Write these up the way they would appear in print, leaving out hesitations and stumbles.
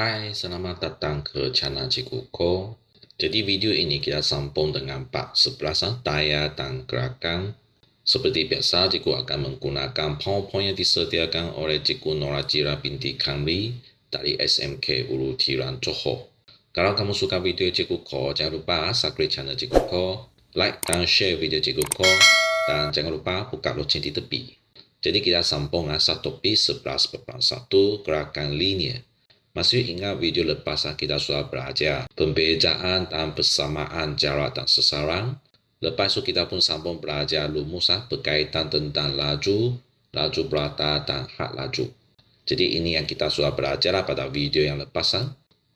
Hai, selamat datang ke channel Cikgu Ko. Jadi video ini kita sambung dengan bab 11 daya dan gerakan. Seperti biasa, Cikgu akan menggunakan PowerPoint yang disediakan oleh Cikgu Nora Jira binti Kamli dari SMK Ulu Tiran Johor. Kalau kamu suka video Cikgu Ko, jangan lupa subscribe channel Cikgu Ko, like dan share video Cikgu Ko, dan jangan lupa buka loceng di tepi. Jadi kita sambung topik 11.1 gerakan linear. Masih ingat video lepas kita sudah belajar pembejaan dan persamaan jarak dan sasaran. Lepas itu kita pun sambung belajar rumus berkaitan tentang laju, laju berata dan had laju. Jadi ini yang kita sudah belajar pada video yang lepas.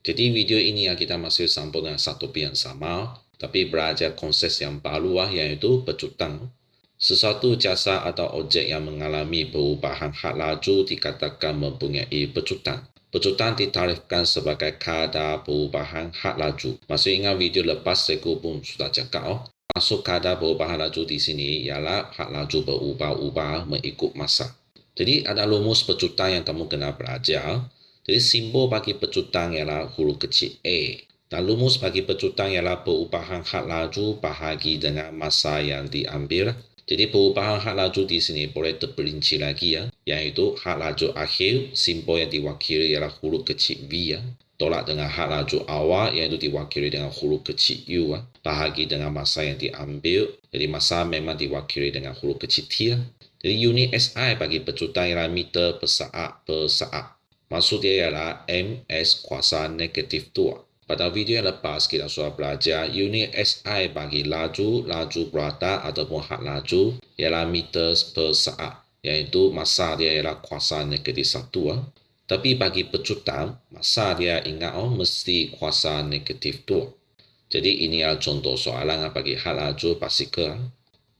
Jadi video ini kita masih sambung dengan satu topik yang sama, tapi belajar konsep yang baru yaitu pecutang. Sesuatu jasa atau objek yang mengalami perubahan had laju dikatakan mempunyai pecutang. Pecutang ditarifkan sebagai kadar perubahan had laju. Masih ingat video lepas saya pun sudah cakap Masuk kadar perubahan laju di sini ialah had laju berubah-ubah mengikut masa. Jadi ada rumus pecutang yang kamu kena belajar. Jadi simbol bagi pecutang ialah huruf kecil A. Dan rumus bagi pecutang ialah perubahan had laju bahagi dengan masa yang diambil. Jadi perubahan had laju di sini boleh terperinci lagi yaitu had laju akhir, simbol yang diwakili ialah huruf kecil V tolak dengan had laju awal iaitu diwakili dengan huruf kecil U bahagi dengan masa yang diambil. Jadi masa memang diwakili dengan huruf kecil T. Jadi unit SI bagi pecutang ialah meter per saat per saat. Maksud dia ialah ms kuasa negatif 2. Pada video yang lepas kita sudah belajar unit SI bagi laju, laju berata ataupun had laju ialah meter per saat, iaitu masa dia ialah kuasa negatif 1. Tapi bagi pecutang, masa dia ingat mesti kuasa negatif 2. Jadi ini adalah contoh soalan bagi had laju basikal.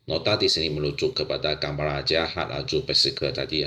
Nota di sini merujuk kepada gambar raja had laju basikal tadi.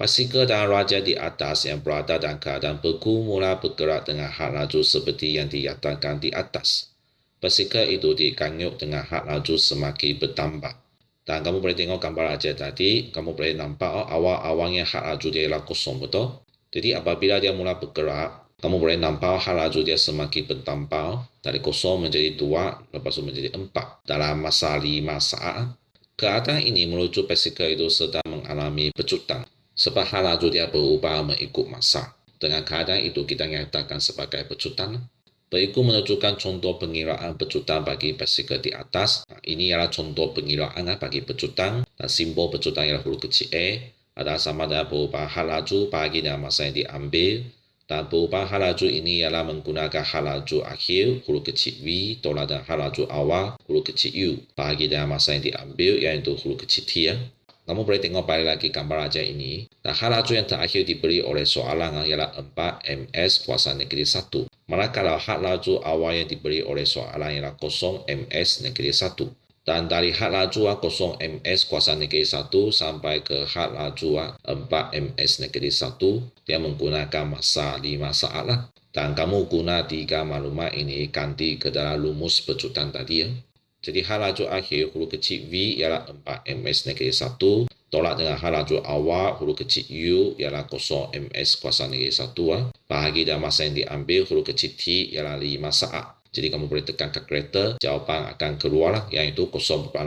Basikal dan raja di atas yang berada dalam keadaan beku mula bergerak dengan had laju seperti yang dinyatakan di atas. Basikal itu diganyut dengan had laju semakin bertambah. Dan kamu boleh tengok gambar raja tadi, kamu boleh nampak awal-awalnya had laju dia ialah kosong, betul? Jadi apabila dia mula bergerak, kamu boleh nampak had laju dia semakin bertambah dari kosong menjadi 2, lepas itu menjadi 4 dalam masa 5 saat. Keadaan ini merujuk basikal itu sedang mengalami pecutang. Sebab had laju dia berubah mengikut masa. Dengan keadaan itu kita nyatakan sebagai pecutang. Berikut menunjukkan contoh pengiraan pecutang bagi basikal di atas. Ini ialah contoh pengiraan bagi pecutang. Dan simbol pecutang ialah huruf kecil A. Adalah sama dengan perubahan had laju bagi dengan masa yang diambil. Dan perubahan had laju ini ialah menggunakan had laju akhir, huruf kecil V, tolak dengan had laju awal, huruf kecil U, bagi dengan masa yang diambil, iaitu huruf kecil T. Kamu boleh tengok balik lagi gambar raja ini. Dan had laju yang terakhir diberi oleh soalan ialah 4 ms kuasa negatif 1. Manakala had laju awal yang diberi oleh soalan ialah 0 ms negatif 1. Dan dari had laju 0 ms kuasa negatif 1 sampai ke had laju 4 ms negatif 1, dia menggunakan masa 5 saat Dan kamu guna 3 maklumat ini ganti ke dalam rumus pecutang tadi Jadi had laju akhir huruf kecil V ialah 4 ms negatif 1. Tolak dengan had laju awal huruf kecil U ialah 0 ms kuasa negatif 1. Bahagi dan masa yang diambil huruf kecil T ialah 5 saat. Jadi kamu boleh tekan kalkulator, jawapan akan keluar iaitu 0.8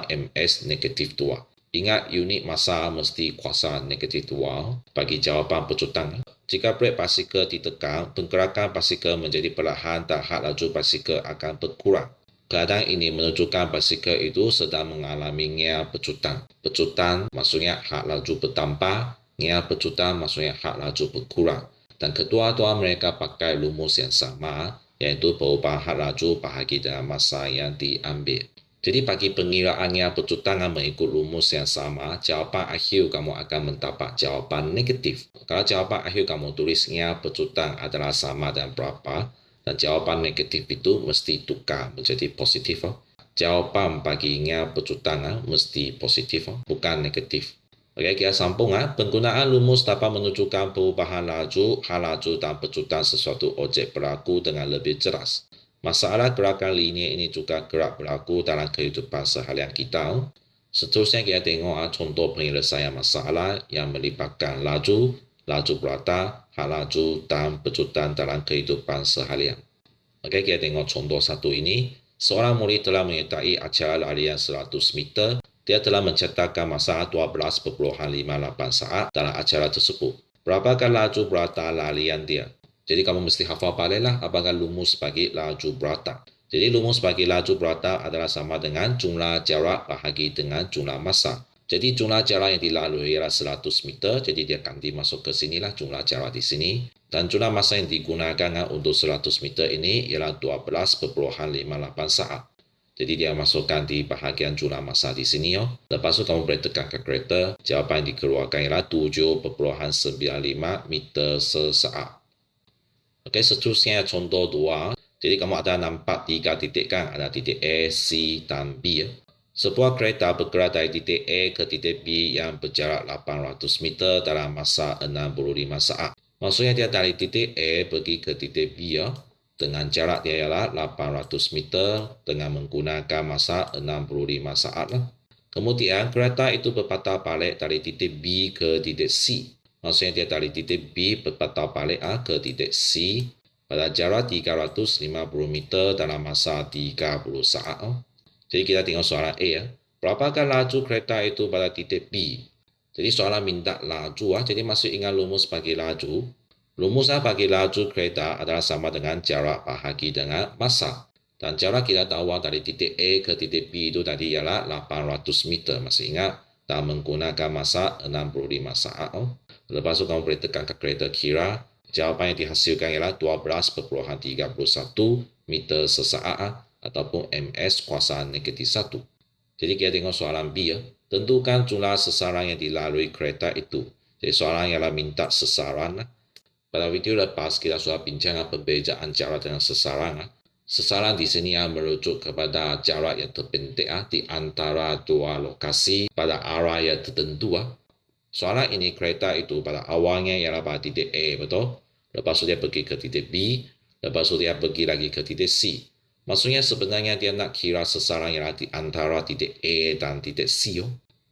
ms negatif 2. Ingat unit masa mesti kuasa negatif 2 bagi jawapan pecutang. Jika brek basikal ditekan, pergerakan basikal menjadi perlahan dan had laju basikal akan berkurang. Keadaan ini menunjukkan basikal itu sedang mengalami ngia pecutang. Pecutang maksudnya had laju bertambah, ngia pecutang maksudnya had laju berkurang. Dan kedua-dua mereka pakai rumus yang sama, yaitu perubahan had laju bahagi dengan masa yang diambil. Jadi bagi pengiraannya pecutang mengikut rumus yang sama, jawapan akhir kamu akan mendapat jawapan negatif. Kalau jawapan akhir kamu tulisnya pecutang adalah sama dan berapa, dan jawapan negatif itu mesti tukar menjadi positif. Jawapan baginya pecutang mesti positif, bukan negatif. Okey, kita sambung. Penggunaan rumus dapat menunjukkan perubahan laju, had laju dan pecutang sesuatu objek berlaku dengan lebih jelas. Masalah gerakan linear ini juga kerap berlaku dalam kehidupan seharian kita. Seterusnya kita tengok contoh penyelesaian masalah yang melibatkan laju, laju purata, hak laju, dan pecutan dalam kehidupan seharian. Oke, kita tengok contoh satu ini. Seorang murid telah menyertai acara larian 100 meter. Dia telah mencetakkan masa 12,58 saat dalam acara tersebut. Berapakah laju purata larian dia? Jadi kamu mesti hafal baliklah apakah lumus bagi laju purata. Jadi lumus bagi laju purata adalah sama dengan jumlah jarak bahagi dengan jumlah masa. Jadi jumlah jarak yang dilalui ialah 100 meter, jadi dia akan dimasuk ke sinilah jumlah jarak di sini. Dan jumlah masa yang digunakan untuk 100 meter ini ialah 12,58 saat. Jadi dia masukkan di bahagian jumlah masa di sini. Lepas tu kamu boleh tekan kalkulator, jawapan yang dikeluarkan ialah 7,95 meter sesaat. Okey, seterusnya contoh 2. Jadi kamu ada nampak 3 titik kan? Ada titik A, C dan B. Sebuah kereta bergerak dari titik A ke titik B yang berjarak 800 meter dalam masa 65 saat. Maksudnya dia dari titik A pergi ke titik B dengan jarak dia ialah 800 meter dengan menggunakan masa 65 saat. Kemudian kereta itu berpatah balik dari titik B ke titik C. Maksudnya dia dari titik B berpatah balik ke titik C pada jarak 350 meter dalam masa 30 saat. Jadi kita tengok soalan A. Berapakah laju kereta itu pada titik B? Jadi soalan minta laju. Jadi masih ingat rumus bagi laju. Rumus bagi laju kereta adalah sama dengan jarak bahagi dengan masa. Dan jarak kita tahu dari titik A ke titik B itu tadi ialah 800 meter. Masih ingat? Dan menggunakan masa 65 saat. Lepas itu kamu boleh tekan kalkulator kira. Jawapan yang dihasilkan ialah 12,31 meter sesaat ataupun ms kuasa negatif 1. Jadi kita tengok soalan B. Tentukan jumlah sesaran yang dilalui kereta itu. Jadi soalan ialah minta sesaran. Pada video lepas kita sudah bincang perbezaan jarak dengan sesaran. Sesaran di sini merujuk kepada jarak yang terbentuk di antara dua lokasi pada arah yang tertentu. Soalan ini kereta itu pada awalnya ialah pada titik A, betul? Lepas itu dia pergi ke titik B, lepas itu dia pergi lagi ke titik C. Maksudnya sebenarnya dia nak kira sesaran ialah di antara titik A dan titik C.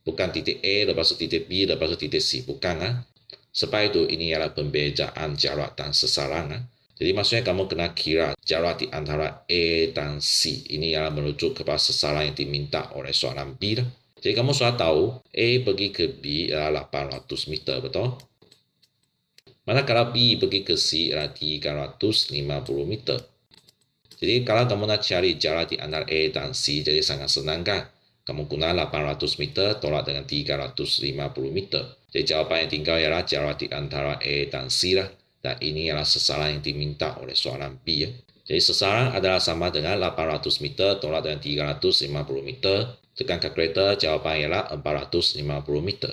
Bukan titik A, lepas itu titik B, lepas itu titik C. Bukan. Sebab itu ini ialah pembezaan jarak dan sesaran. Jadi maksudnya kamu kena kira jarak di antara A dan C. Ini ialah merujuk kepada sesaran yang diminta oleh soalan B. Jadi kamu sudah tahu A pergi ke B ialah 800 meter, betul? Manakala B pergi ke C ialah 350 meter. Jadi kalau kamu nak cari jarak di antara A dan C, jadi sangat senang kan? Kamu guna 800 meter tolak dengan 350 meter. Jadi jawapan yang tinggal ialah jarak di antara A dan C lah. Dan ini ialah sesaran yang diminta oleh soalan B. Jadi sesaran adalah sama dengan 800 meter tolak dengan 350 meter. Tekan kalkulator, jawapan ialah 450 meter.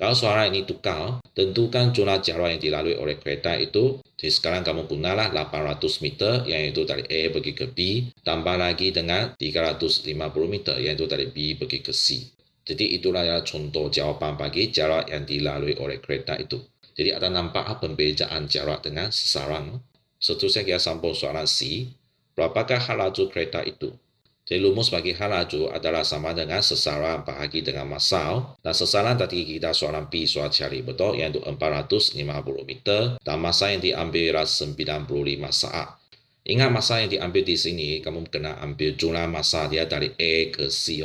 Kalau soalan ini tukar, tentukan jumlah jarak yang dilalui oleh kereta itu. Jadi sekarang kamu gunalah 800 meter, yang itu dari A pergi ke B. Tambah lagi dengan 350 meter, yang itu dari B pergi ke C. Jadi itulah contoh jawapan bagi jarak yang dilalui oleh kereta itu. Jadi ada nampak pembezaan jarak dengan sesaran. Seterusnya kita sambung soalan C. Berapakah hak laju kereta itu? Jadi rumus bagi hak laju adalah sama dengan sesaran bahagi dengan masa. Dan sesaran tadi kita soalan B sudah cari, betul? Iaitu 450 meter. Dan masa yang diambil ialah 95 saat. Ingat masa yang diambil di sini, kamu kena ambil jumlah masa dia dari A ke C.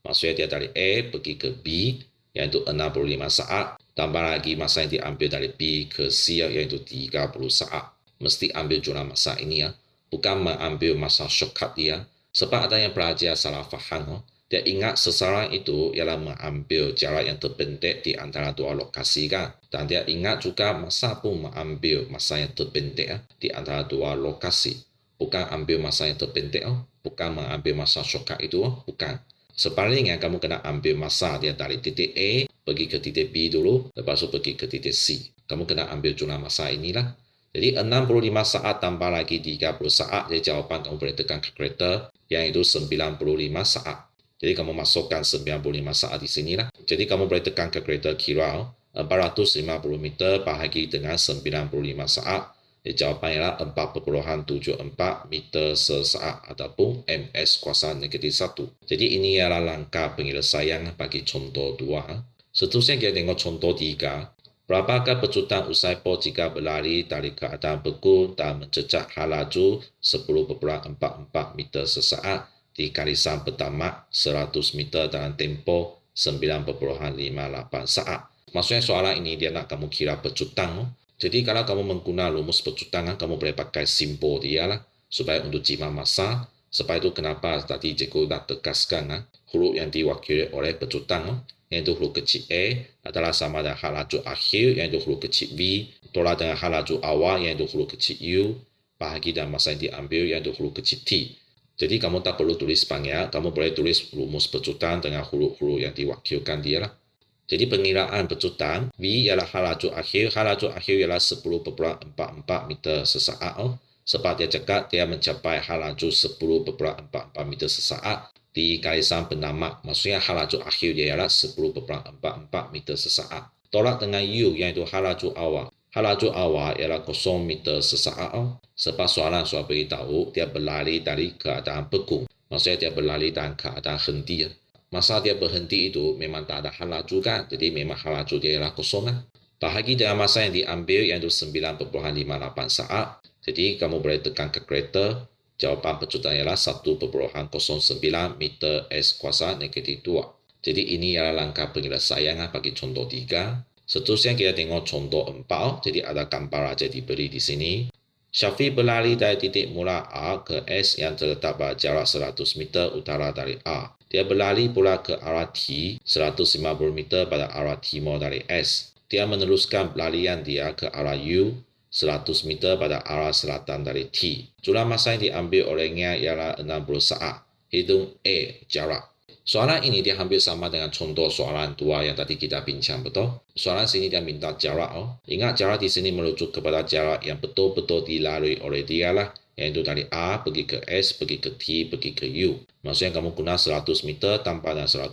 Maksudnya dia dari A pergi ke B, iaitu 65 saat. Tambah lagi masa yang diambil dari B ke C, iaitu 30 saat. Mesti ambil jumlah masa ini. Bukan mengambil masa shortcut dia. Sebab ada yang pelajar salah faham. Dia ingat sesaran itu ialah mengambil jarak yang terbentuk di antara dua lokasi kan. Dan dia ingat juga masa pun mengambil masa yang terbentuk di antara dua lokasi. Bukan ambil masa yang terbentuk. Bukan mengambil masa shortcut itu. Bukan. Sebaliknya kamu kena ambil masa dia dari titik A pergi ke titik B dulu. Lepas itu pergi ke titik C. Kamu kena ambil jumlah masa inilah. Jadi 65 saat tambah lagi 30 saat. Jadi jawapan kamu boleh tekan kalkulator. Yang itu 95 saat. Jadi kamu masukkan 95 saat di sini lah. Jadi kamu boleh tekan kalkulator kira 450 meter bahagi dengan 95 saat. Jadi jawapan ialah 4,74 meter sesaat ataupun ms kuasa negatif 1. Jadi ini ialah langkah penyelesaian bagi contoh 2. Seterusnya kita tengok contoh 3. Berapakah pecutan usai Po jika berlari dari keadaan beku dan mencecah hal laju 10,44 meter sesaat di garisan pertama 100 meter dalam tempoh 9,58 saat. Maksudnya soalan ini dia nak kamu kira pecutan. Jadi kalau kamu menggunakan rumus pecutan, kamu boleh pakai simbol dia lah supaya untuk jimat masa. Sebab itu kenapa tadi cikgu nak tegaskan huruf yang diwakili oleh pecutan, yaitu huruf kecil A adalah sama dengan hal laju akhir, yaitu huruf kecil B, tolak dengan hal laju awal, yaitu huruf kecil U, bahagi dan masa yang diambil, yaitu huruf kecil T. Jadi kamu tak perlu tulis banyak, kamu boleh tulis rumus pecutan dengan huruf-huruf yang diwakilkan dia lah. Jadi pengiraan pecutan, B ialah hal laju akhir ialah 10,44 meter sesaat. Sebab dia cakap dia mencapai hal laju 10,44 meter sesaat di garisan penamat. Maksudnya hal laju akhir dia ialah 10,44 meter sesaat. Tolak dengan U iaitu hal laju awal. Hal laju awal ialah 0 meter sesaat. Sebab soalan sudah beritahu dia berlari dari keadaan beku. Maksudnya dia berlari dalam keadaan henti. Masa dia berhenti itu memang tak ada hal laju kan. Jadi memang hal laju dia ialah 0. Bahagi dengan masa yang diambil iaitu 9,58 saat. Jadi kamu boleh tekan kalkulator. Jawapan pecutan ialah 1,09 meter S kuasa negatif 2. Jadi ini ialah langkah penyelesaian bagi contoh 3. Seterusnya kita tengok contoh 4. Jadi ada gambar aja diberi di sini. Syafiq berlari dari titik mula A ke S yang terletak pada jarak 100 meter utara dari A. Dia berlari pula ke arah T 150 meter pada arah timur dari S. Dia meneruskan pelarian dia ke arah U 100 meter pada arah selatan dari T. Jumlah masa yang diambil olehnya ialah 60 saat. Hitung A, jarak. Soalan ini dia hampir sama dengan contoh soalan 2 yang tadi kita bincang, betul? Soalan sini dia minta jarak. Ingat jarak di sini merujuk kepada jarak yang betul-betul dilalui oleh dia lah. Yaitu dari A pergi ke S, pergi ke T, pergi ke U. Maksudnya kamu guna 100 meter tambah dengan 150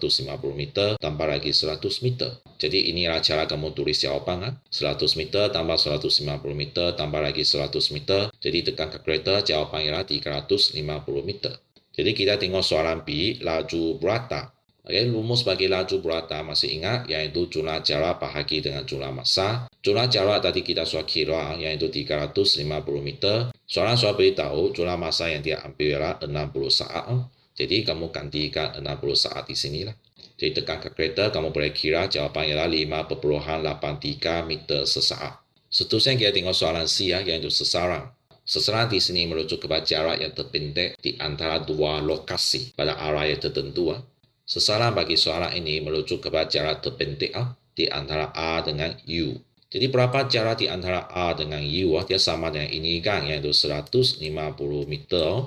meter tambah lagi 100 meter. Jadi inilah cara kamu tulis jawapan. 100 meter tambah 150 meter tambah lagi 100 meter. Jadi tekan kalkulator, jawapan ialah 350 meter. Jadi kita tengok soalan B, laju burata. Rumus bagi laju burata masih ingat, yaitu jumlah jarak bahagi dengan jumlah masa. Jumlah jarak tadi kita sudah kira, yaitu 350 meter. Soalan sudah beritahu jumlah masa yang dia ambil ialah 60 saat. Jadi kamu gantikan 60 saat di sini lah. Jadi tekan kalkulator, kamu boleh kira jawapan ialah 5,83 meter sesaat. Seterusnya kita tengok soalan C, yaitu sasaran. Sasaran di sini merujuk kepada jarak yang terpendek di antara dua lokasi pada arah yang tertentu. Sasaran bagi soalan ini merujuk kepada jarak terpendek di antara A dengan U. Jadi berapa jarak di antara A dengan U? Dia sama dengan ini kan, yaitu 150 meter.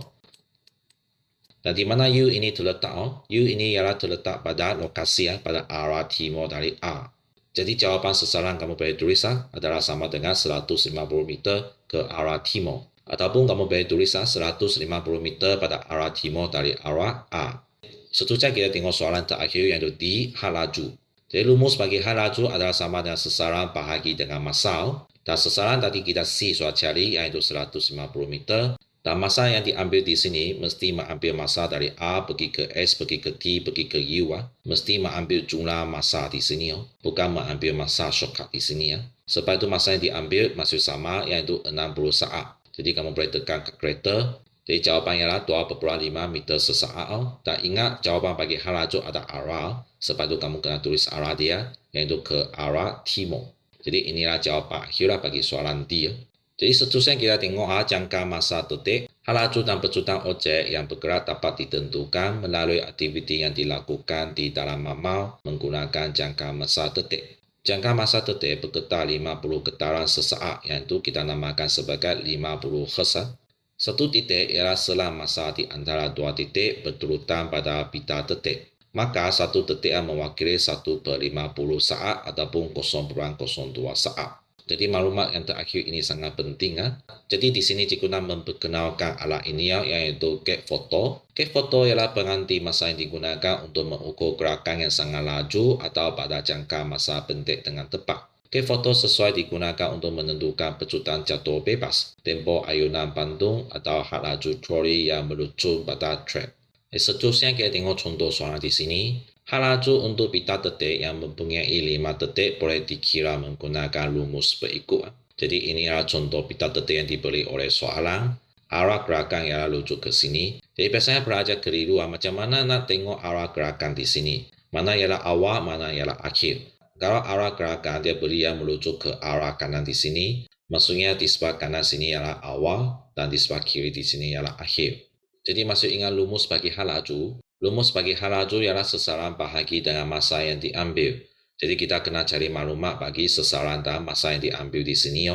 Dan di mana U ini terletak? U ini ialah terletak pada lokasi pada arah timur dari A. Jadi jawapan sasaran kamu boleh tulis adalah sama dengan 150 meter ke arah timur. Ataupun kamu boleh tulis 150 meter pada arah timur dari arah A. Seterusnya kita tengok soalan terakhir yaitu D, hal laju. Jadi rumus bagi hal laju adalah sama dengan sasaran bahagi dengan masa. Dan sasaran tadi kita C sudah cari yaitu 150 meter. Dan masa yang diambil di sini mesti mengambil masa dari A pergi ke S, pergi ke T, pergi ke U. Mesti mengambil jumlah masa di sini. Bukan mengambil masa shortcut di sini. Sebab itu masa yang diambil masih sama yaitu 60 saat. Jadi kamu boleh tekan kalkulator. Jadi jawapan ialah 2,5 meter sesaat. Dan ingat jawapan bagi hal laju ada arah. Sebab itu kamu kena tulis arah dia yaitu ke arah timur. Jadi inilah jawapan akhir bagi soalan D. Jadi seterusnya kita tengok jangka masa detik. Hal laju dan pecutan objek yang bergerak dapat ditentukan melalui aktiviti yang dilakukan di dalam mamal menggunakan jangka masa detik. Jangka masa detik bergetar 50 getaran sesaat, yaitu kita namakan sebagai 50 Hz. Satu titik ialah selang masa di antara dua titik berturutan pada bida detik. Maka satu detik mewakili 1/50 saat ataupun 0,02 saat. Jadi maklumat yang terakhir ini sangat penting. Jadi di sini cikgu nak memperkenalkan alat ini yaitu gate photo. Gate photo ialah pengganti masa yang digunakan untuk mengukur gerakan yang sangat laju atau pada jangka masa pendek dengan tepat. Gate photo sesuai digunakan untuk menentukan pecutan jatuh bebas, tempo ayunan pantung atau had laju troli yang meluncur pada track. Seterusnya kita tengok contoh soalan di sini. Hak laju untuk pita detik yang mempunyai 5 detik boleh dikira menggunakan rumus berikut. Jadi ini adalah contoh pita detik yang diberi oleh soalan. Arah gerakan ialah rujuk ke sini. Jadi biasanya pelajar keliru macam mana nak tengok arah gerakan di sini. Mana ialah awal, mana ialah akhir. Kalau arah gerakan dia beri yang merujuk ke arah kanan di sini, maksudnya di sebelah kanan sini ialah awal dan di sebelah kiri di sini ialah akhir. Jadi masih ingat rumus bagi hal laju. Rumus bagi hal laju ialah sesaran bahagi dengan masa yang diambil. Jadi kita kena cari maklumat bagi sesaran dan masa yang diambil di sini.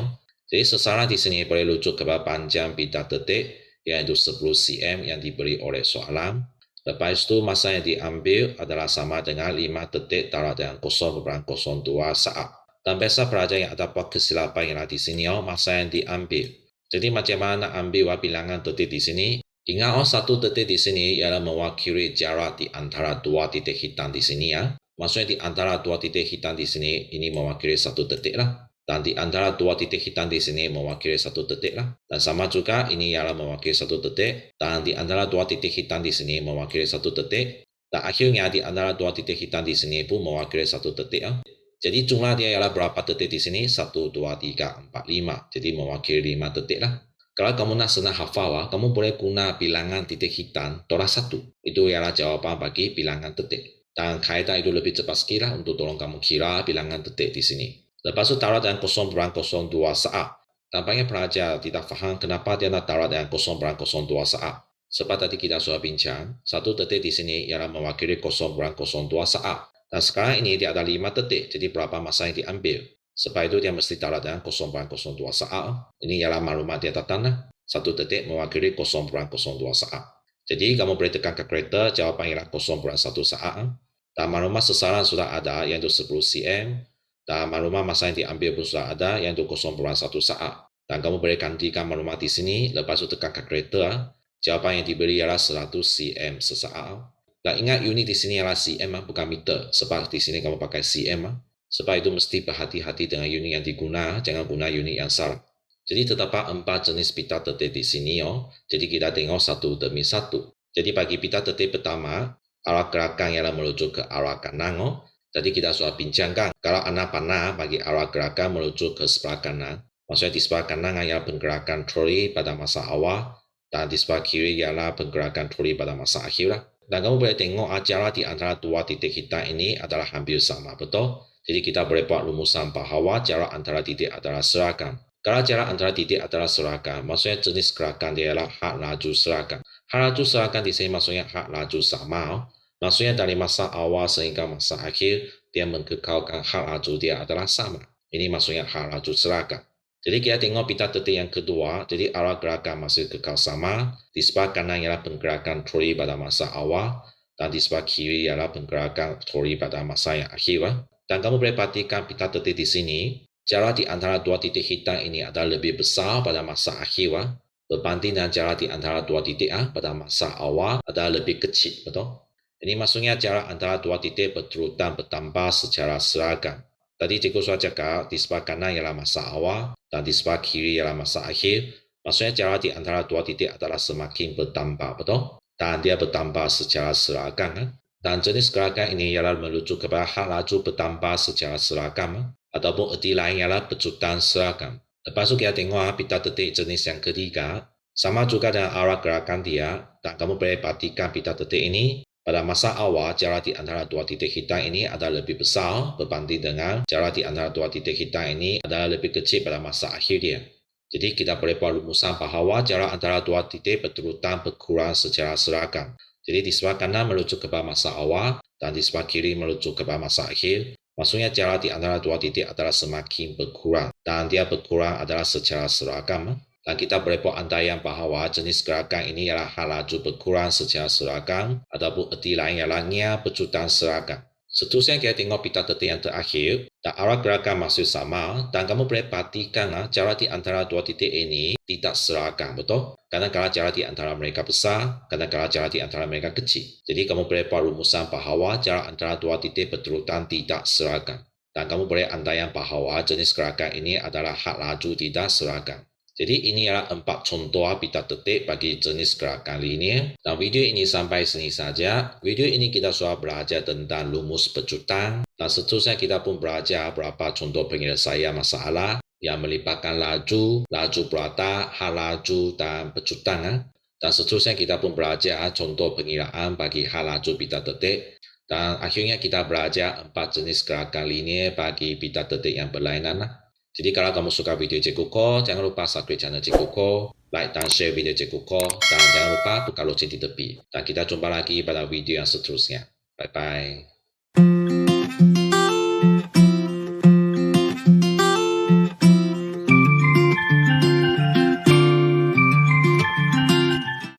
Jadi sesaran di sini boleh rujuk kepada panjang pita detik, yaitu 10 cm yang diberi oleh soalan. Lepas itu masa yang diambil adalah sama dengan 5 detik darab dengan 0,02 saat. Dan biasa pelajar yang ada buat kesilapan ialah di sini masa yang diambil. Jadi macam mana nak ambil bilangan detik di sini? Ingat 1 detik di sini ialah mewakili jarak di antara 2 titik hitam di sini ya. Maksudnya di antara 2 titik hitam di sini ini mewakili 1 detik lah. Dan di antara 2 titik hitam di sini mewakili 1 detik lah. Dan sama juga ini ialah mewakili 1 detik. Dan di antara 2 titik hitam di sini mewakili 1 detik. Dan akhirnya di antara 2 titik hitam di sini pun mewakili 1 detik ya. Jadi jumlah dia ialah berapa detik di sini? 1, 2, 3, 4, 5. Jadi mewakili 5 detik lah. Kalau kamu nak senang hafal, kamu boleh guna bilangan titik hitam tolak 1. Itu ialah jawapan bagi bilangan detik. Dan kaidah itu lebih cepat sikit lah untuk tolong kamu kira bilangan detik di sini. Lepas itu taruh dengan 0,02 saat. Tampaknya pelajar tidak faham kenapa dia nak taruh dengan 0,02 saat. Sebab tadi kita sudah bincang, 1 detik di sini ialah mewakili 0,02 saat. Dan sekarang ini dia ada 5 detik, jadi berapa masa yang diambil? Sebab itu dia mesti taruh dengan 0,02 saat. Ini ialah maklumat di atas tanah. 1 detik mewakili 0,02 saat. Jadi kamu boleh tekan kalkulator, jawapan ialah 0,01 saat. Dan maklumat sesaran sudah ada, yaitu 10 cm. Dan maklumat masa yang diambil pun sudah ada, yaitu 0,01 saat. Dan kamu boleh gantikan maklumat di sini, lepas itu tekan kalkulator. Jawapan yang diberi ialah 100 cm sesaat. Dan ingat unit di sini ialah cm, bukan meter. Sebab di sini kamu pakai cm. Sebab itu mesti berhati-hati dengan unit yang digunakan, jangan guna unit yang salah. Jadi terdapat 4 jenis pita detik di sini. Jadi kita tengok satu demi satu. Jadi bagi pita detik pertama, arah gerakan ialah merujuk ke arah kanan. Jadi kita sudah bincangkan, kalau anak panah bagi arah gerakan merujuk ke sebelah kanan. Maksudnya di sebelah kanan ialah pergerakan troli pada masa awal, dan di sebelah kiri ialah pergerakan troli pada masa akhir. Dan kamu boleh tengok jarak di antara 2 titik hitam ini adalah hampir sama, betul? Jadi kita boleh buat rumusan bahawa jarak antara titik adalah seragam. Kalau jarak antara titik adalah seragam, maksudnya jenis gerakan dia adalah hak laju seragam. Hak laju seragam di sini maksudnya hak laju sama. Maksudnya dari masa awal sehingga masa akhir, dia mengekalkan hak laju dia adalah sama. Ini maksudnya hak laju seragam. Jadi kita tengok pita detik yang kedua, jadi arah gerakan masih kekal sama. Di sebelah kanan ialah pergerakan troli pada masa awal, dan di sebelah kiri ialah pergerakan troli pada masa yang akhir. Dan kamu boleh perhatikan pita detik di sini, jarak di antara 2 titik hitam ini adalah lebih besar pada masa akhir, berbanding dengan jarak di antara 2 titik pada masa awal adalah lebih kecil, betul? Ini maksudnya jarak antara 2 titik berterutan bertambah secara seragam. Tadi cikgu sudah cakap, di sebelah kanan ialah masa awal, dan di sebelah kiri ialah masa akhir. Maksudnya jarak di antara 2 titik adalah semakin bertambah, betul? Dan dia bertambah secara seragam. Dan jenis gerakan ini ialah merujuk kepada hak laju bertambah secara seragam, ataupun erti lain ialah pecutan seragam. Lepas itu kita tengok pita detik jenis yang ketiga, sama juga dengan arah gerakan dia, dan kamu boleh perhatikan pita detik ini. Pada masa awal, jarak di antara 2 titik hitam ini adalah lebih besar berbanding dengan jarak di antara 2 titik hitam ini adalah lebih kecil pada masa akhir dia. Jadi kita boleh buat rumusan bahawa jarak antara 2 titik berterutan berkurang secara seragam. Jadi di sebelah kanan merujuk kepada masa awal dan di sebelah kiri merujuk kepada masa akhir. Maksudnya jarak di antara 2 titik adalah semakin berkurang dan dia berkurang adalah secara seragam. Dan kita boleh buat andaian bahawa jenis gerakan ini ialah hak laju berkurang secara seragam ataupun erti lain ialah pecutan seragam. Seterusnya kita tengok pita detik yang terakhir, dan arah gerakan masih sama, dan kamu boleh perhatikan jarak di antara 2 titik ini tidak seragam, betul? Kadang-kadang jarak di antara mereka besar, kadang-kadang jarak di antara mereka kecil. Jadi kamu boleh buat rumusan bahawa jarak antara 2 titik berterutan tidak seragam. Dan kamu boleh andaian bahawa jenis gerakan ini adalah hak laju tidak seragam. Jadi ini adalah 4 contoh pita detik bagi jenis gerakan linear. Dan video ini sampai sini saja. Video ini kita sudah belajar tentang rumus pejutang. Dan seterusnya kita pun belajar beberapa contoh penyelesaian masalah yang melibatkan laju, laju purata, hal laju, dan pejutang. Dan seterusnya kita pun belajar contoh pengiraan bagi hal laju pita detik. Dan akhirnya kita belajar 4 jenis gerakan linear bagi pita detik yang berlainan. Jadi kalau kamu suka video Cikgu Ko, jangan lupa subscribe channel Cikgu Ko, like dan share video Cikgu Ko, dan jangan lupa buka lonceng di tepi. Dan kita jumpa lagi pada video yang seterusnya. Bye-bye.